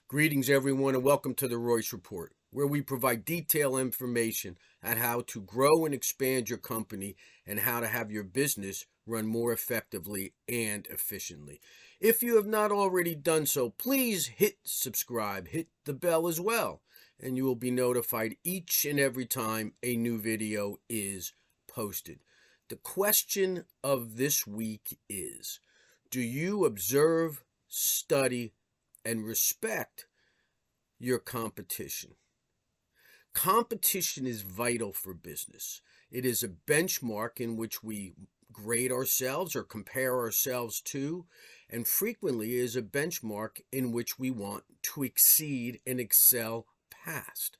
Greetings, everyone, and welcome to the Royce Report, where we provide detailed information on how to grow and expand your company and how to have your business run more effectively and efficiently. If you have not already done so, please hit subscribe, hit the bell as well, and you will be notified each and every time a new video is posted. The question of this week is, do you observe, study, and respect your competition? Competition is vital for business. It is a benchmark in which we grade ourselves or compare ourselves to, and frequently is a benchmark in which we want to exceed and excel past.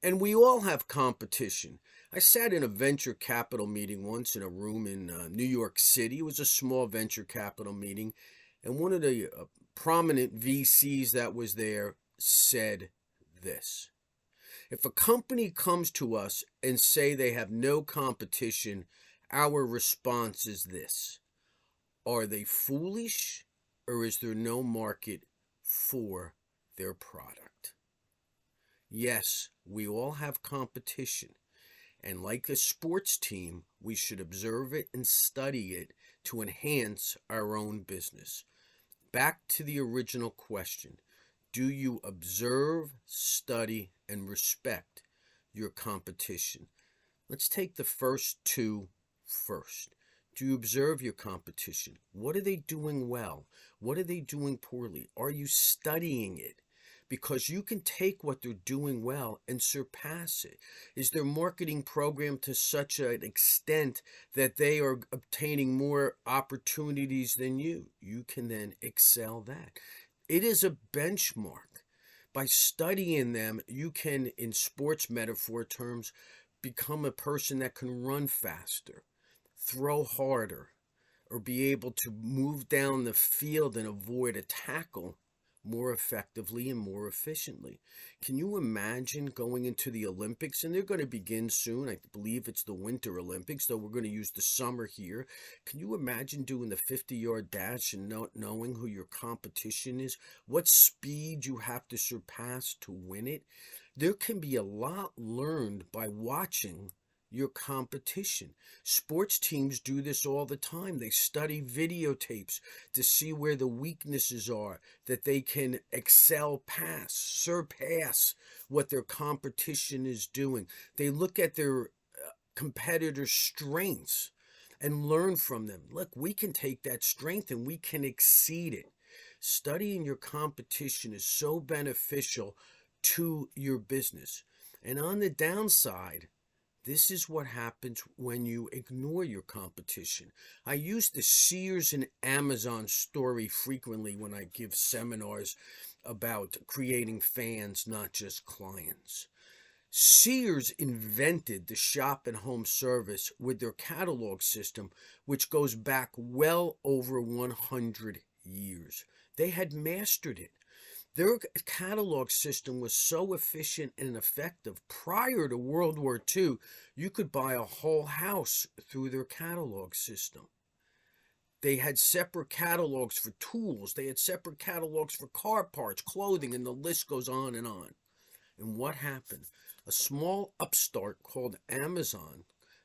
And we all have competition. I sat in a venture capital meeting once in a room in New York City. It was a small venture capital meeting, and one of the prominent VCs that was there said this: if a company comes to us and say they have no competition, our response is this: are they foolish, or is there no market for their product? Yes, we all have competition, and like a sports team, we should observe it and study it to enhance our own business. Back to the original question: do you observe, study, and respect your competition? Let's take the first two first. Do you observe your competition? What are they doing well? What are they doing poorly? Are you studying it? Because you can take what they're doing well and surpass it. Is their marketing program to such an extent that they are obtaining more opportunities than you? You can then excel that. It is a benchmark. By studying them, you can, in sports metaphor terms, become a person that can run faster, throw harder, or be able to move down the field and avoid a tackle more effectively and more efficiently. Can you imagine going into the Olympics? And they're going to begin soon. I believe it's the Winter Olympics, though we're going to use the summer here. Can you imagine doing the 50-yard dash and not knowing who your competition is? What speed you have to surpass to win it? There can be a lot learned by watching your competition. Sports teams do this all the time. They study videotapes to see where the weaknesses are, that they can excel past, surpass what their competition is doing. They look at their competitors' strengths and learn from them. Look, we can take that strength and we can exceed it. Studying your competition is so beneficial to your business. And on the downside, this is what happens when you ignore your competition. I use the Sears and Amazon story frequently when I give seminars about creating fans, not just clients. Sears invented the shop and home service with their catalog system, which goes back well over 100 years. They had mastered it. Their catalog system was so efficient and effective. Prior to World War II, you could buy a whole house through their catalog system. They had separate catalogs for tools. They had separate catalogs for car parts, clothing, and the list goes on and on. And what happened? A small upstart called Amazon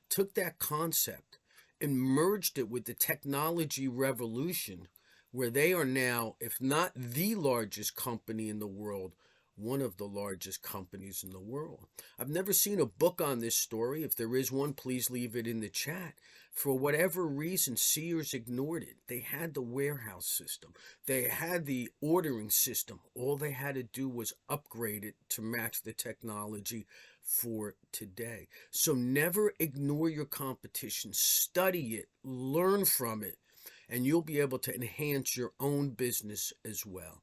took that concept and merged it with the technology revolution, where they are now, if not the largest company in the world, one of the largest companies in the world. I've never seen a book on this story. If there is one, please leave it in the chat. For whatever reason, Sears ignored it. They had the warehouse system. They had the ordering system. All they had to do was upgrade it to match the technology for today. So never ignore your competition. Study it. Learn from it. And you'll be able to enhance your own business as well.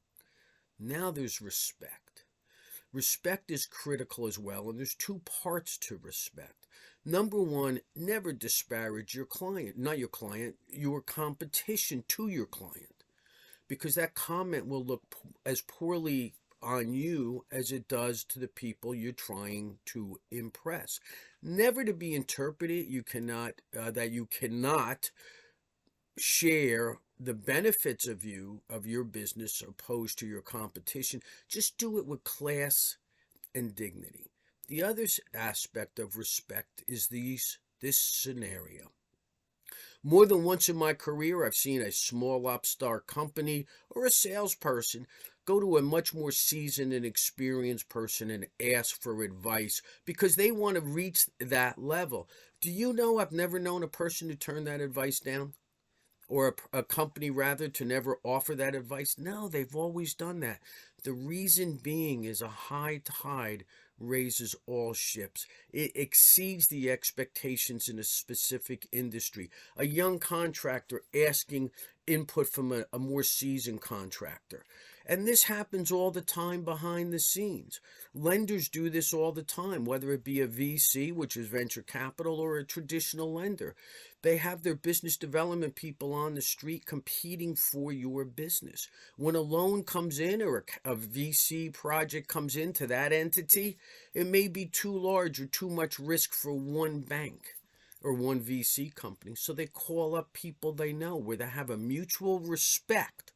Now there's respect. Respect is critical as well, and there's two parts to respect. Number one, never disparage your client, not your client, your competition to your client, because that comment will look as poorly on you as it does to the people you're trying to impress. Never to be interpreted, that you cannot share the benefits of your business opposed to your competition, just do it with class and dignity. The other aspect of respect is this scenario. More than once in my career, I've seen a small upstart company or a salesperson go to a much more seasoned and experienced person and ask for advice because they want to reach that level. Do you know I've never known a person to turn that advice down? Or a company rather to never offer that advice? No, they've always done that. The reason being is a high tide raises all ships. It exceeds the expectations in a specific industry. A young contractor asking input from a more seasoned contractor. And this happens all the time behind the scenes. Lenders do this all the time, whether it be a VC, which is venture capital, or a traditional lender. They have their business development people on the street competing for your business. When a loan comes in or a VC project comes into that entity, it may be too large or too much risk for one bank or one VC company. So they call up people they know where they have a mutual respect,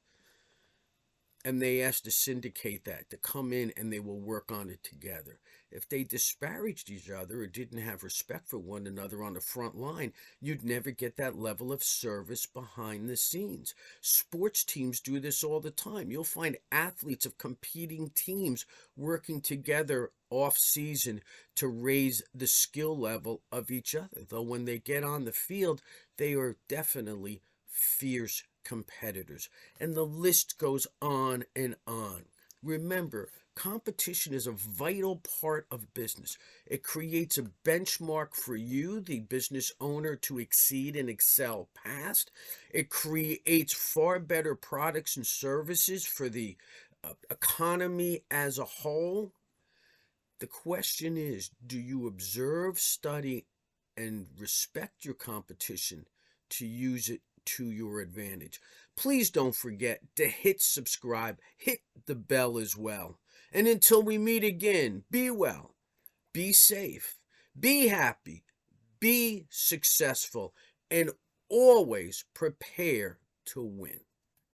and they ask to syndicate that, to come in, and they will work on it together. If they disparaged each other or didn't have respect for one another on the front line, you'd never get that level of service behind the scenes. Sports teams do this all the time. You'll find athletes of competing teams working together off season to raise the skill level of each other. Though when they get on the field, they are definitely fierce competitors. And the list goes on and on. Remember, competition is a vital part of business. It creates a benchmark for you, the business owner, to exceed and excel past. It creates far better products and services for the economy as a whole. The question is, do you observe, study, and respect your competition to use it to your advantage? Please don't forget to hit subscribe, hit the bell as well. And until we meet again, be well, be safe, be happy, be successful, and always prepare to win.